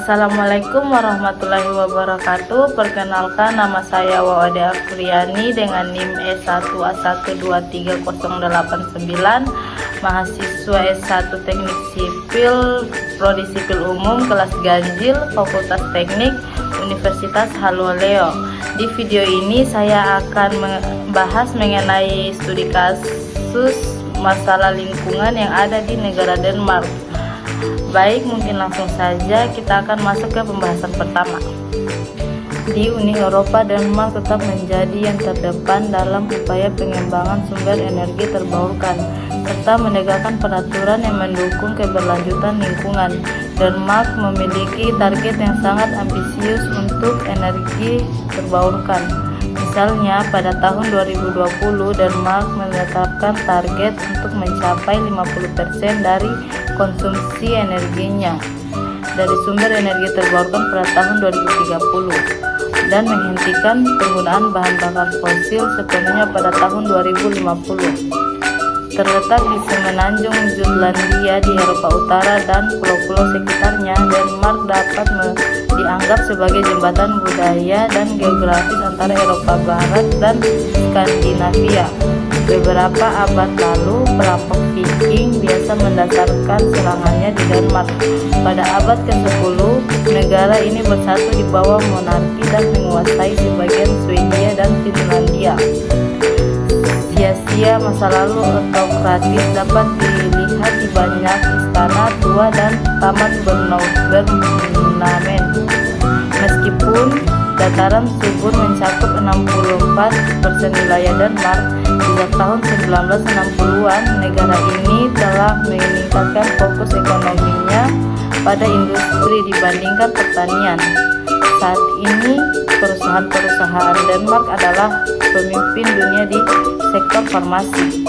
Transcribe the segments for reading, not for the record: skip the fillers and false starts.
Assalamualaikum warahmatullahi wabarakatuh. Perkenalkan, nama saya Wawade Afriani dengan NIM E1A1230089, mahasiswa S1 Teknik Sipil, Prodi Sipil Umum, kelas Ganjil, Fakultas Teknik, Universitas Haloleo. Di video ini saya akan membahas mengenai studi kasus masalah lingkungan yang ada di negara Denmark. Baik, mungkin langsung saja kita akan masuk ke pembahasan pertama. Di Uni Eropa, Denmark tetap menjadi yang terdepan dalam upaya pengembangan sumber energi terbarukan serta menegakkan peraturan yang mendukung keberlanjutan lingkungan. Denmark memiliki target yang sangat ambisius untuk energi terbarukan. Misalnya, pada tahun 2020, Denmark menetapkan target untuk mencapai 50% dari konsumsi energinya dari sumber energi terbarukan pada tahun 2030 dan menghentikan penggunaan bahan bakar fosil sepenuhnya pada tahun 2050. Terletak di semenanjung Jutlandia di Eropa Utara dan pulau-pulau sekitarnya, Denmark dapat dianggap sebagai jembatan budaya dan geografis antara Eropa Barat dan Skandinavia. Beberapa abad lalu, perampok Viking biasa mendasarkan serangannya di Denmark. Pada abad ke-10, negara ini bersatu di bawah monarki dan menguasai sebagian Swedia dan Finlandia. Sia-sia masa lalu autokratis dapat dilihat di banyak istana tua dan taman berornamen. Meskipun dataran subur mencakup 64% wilayah Denmark, sejak tahun 1960-an negara ini telah meningkatkan fokus ekonominya pada industri dibandingkan pertanian. Saat ini, perusahaan-perusahaan Denmark adalah pemimpin dunia di sektor farmasi,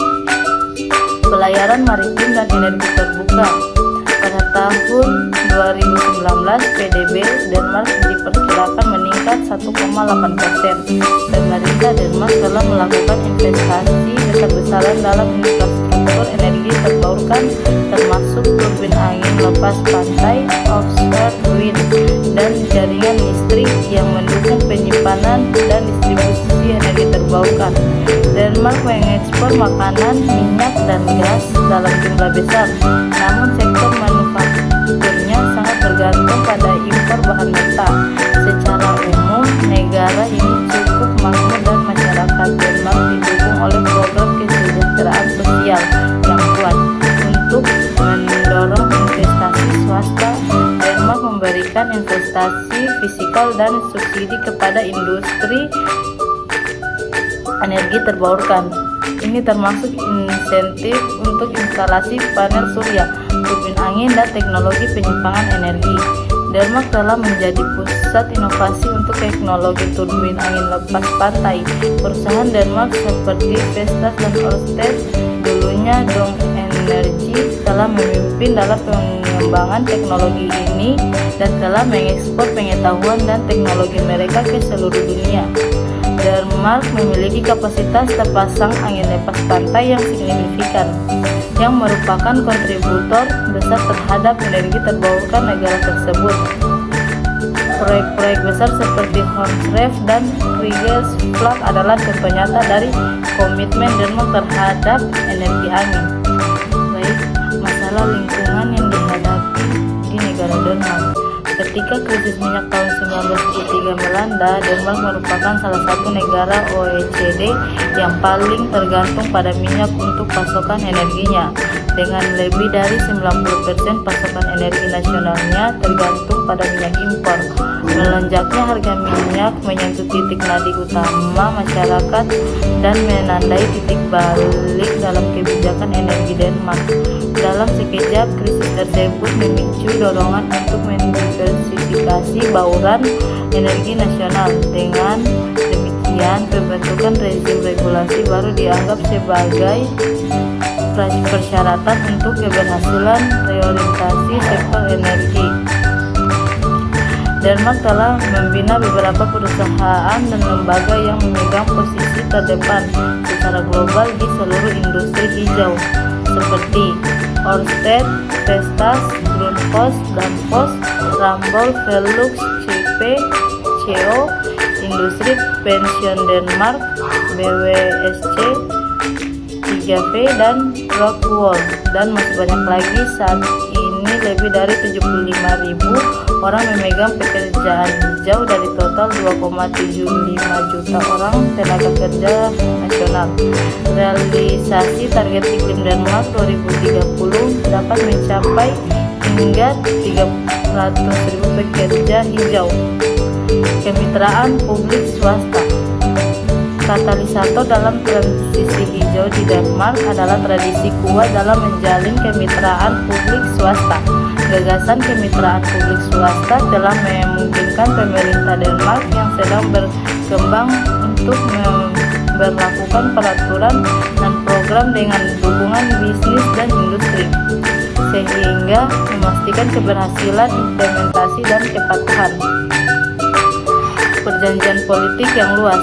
pelayaran maritim, dan energi terbuka. Pada tahun 2019, PDB Denmark diperkirakan meningkat 1,8%. Pemerintah Denmark telah melakukan investasi besar-besaran dalam infrastruktur energi terbarukan, termasuk turbin angin lepas pantai, offshore wind, dan jaringan listrik yang mendukung penyimpanan dan distribusi energi terbarukan. Denmark mengekspor makanan, minyak, dan gas dalam jumlah besar, namun sektor manufakturnya sangat bergantung pada impor bahan mentah. Secara umum, negara ini cukup makmur dan masyarakat Denmark didukung oleh program kesejahteraan sosial yang kuat. Untuk mendorong investasi swasta, Denmark memberikan investasi fiskal dan subsidi kepada industri energi terbarukan. Ini termasuk insentif untuk instalasi panel surya, turbin angin, dan teknologi penyimpangan energi. Denmark telah menjadi pusat inovasi untuk teknologi turbin angin lepas pantai. Perusahaan Denmark seperti Vestas dan Ørsted, dulunya Dong Energy, telah memimpin dalam pengembangan teknologi ini dan telah mengekspor pengetahuan dan teknologi mereka ke seluruh dunia. Denmark memiliki kapasitas terpasang angin lepas pantai yang signifikan, yang merupakan kontributor besar terhadap energi terbarukan negara tersebut. Proyek-proyek besar seperti Hornsrev dan Kriegers Flak adalah contoh nyata dari komitmen Denmark terhadap energi angin. Baik, masalah lingkungan yang dihadapi di negara Denmark. Ketika krisis minyak tahun 1973 melanda, Denmark merupakan salah satu negara OECD yang paling tergantung pada minyak untuk pasokan energinya. Dengan lebih dari 90% pasokan energi nasionalnya tergantung pada minyak impor. Melonjaknya harga minyak menyentuh titik nadi utama masyarakat dan menandai titik balik dalam kebijakan energi Denmark. Dalam sekejap, krisis tersebut memicu dorongan untuk mendiversifikasi bauran energi nasional. Dengan demikian, pembentukan rezim regulasi baru dianggap sebagai persyaratan untuk keberhasilan reorientasi sektor energi. Denmark telah membina beberapa perusahaan dan lembaga yang memegang posisi terdepan secara global di seluruh industri hijau. seperti Orsted, Vestas, Grundfos, Danfoss, Ramboll, Velux, CP, CO, Industri Pension Denmark, BWSC, 3V, dan Rockwool, dan masih banyak lagi. Saat ini lebih dari 75.000 orang memegang pekerjaan hijau dari total 2,75 juta orang tenaga kerja nasional. Realisasi target iklim Denmark 2030 dapat mencapai hingga 300.000 pekerja hijau. Kemitraan publik swasta. Katalisator dalam transisi hijau di Denmark adalah tradisi kuat dalam menjalin kemitraan publik swasta. Gagasan kemitraan publik swasta telah memungkinkan pemerintah Denmark yang sedang berkembang untuk memberlakukan peraturan dan program dengan dukungan bisnis dan industri, sehingga memastikan keberhasilan implementasi dan kepatuhan. Perjanjian politik yang luas.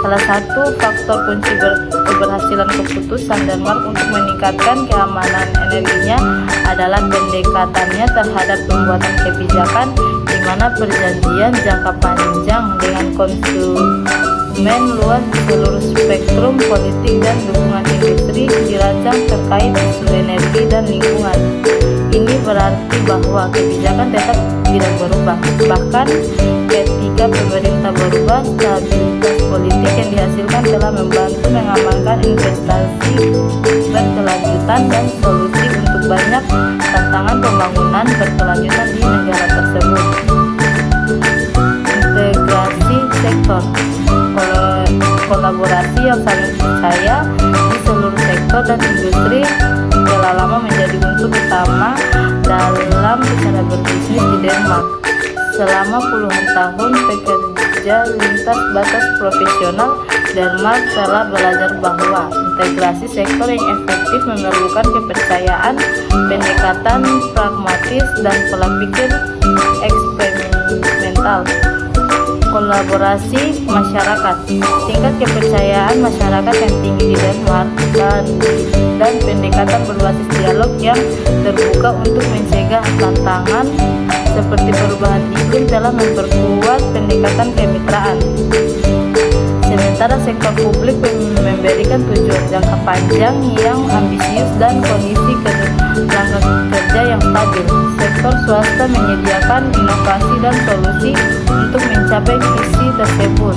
Salah satu faktor kunci keberhasilan keputusan Denmark untuk meningkatkan keamanan energinya adalah pendekatannya terhadap pembuatan kebijakan, di mana perjanjian jangka panjang dengan konsumen luas di seluruh spektrum politik dan dukungan industri dirancang terkait isu energi dan lingkungan. Ini berarti bahwa kebijakan tetap tidak berubah, bahkan ketika pemerintah berubah, stabilitas politik yang dihasilkan telah membantu mengamankan investasi berkelanjutan dan solusi untuk banyak tantangan pembangunan berkelanjutan di negara tersebut. Integrasi sektor. Kolaborasi yang saling percaya di seluruh sektor dan industri telah lama menjadi unsur utama dalam cara berbisnis di Denmark. Selama puluhan tahun pekerja lintas batas profesional Denmark telah belajar bahwa integrasi sektor yang efektif memerlukan kepercayaan, pendekatan pragmatis, dan pola pikir eksperimental. Kolaborasi masyarakat. Tingkat kepercayaan masyarakat yang tinggi di Denmark dan pendekatan berbasis dialog yang terbuka untuk mencegah tantangan seperti perubahan iklim telah memperkuat pendekatan kemitraan. Sementara sektor publik memberikan tujuan jangka panjang yang ambisius dan kondisi tenaga kerja yang stabil. Sektor swasta menyediakan inovasi dan solusi untuk mencapai visi tersebut.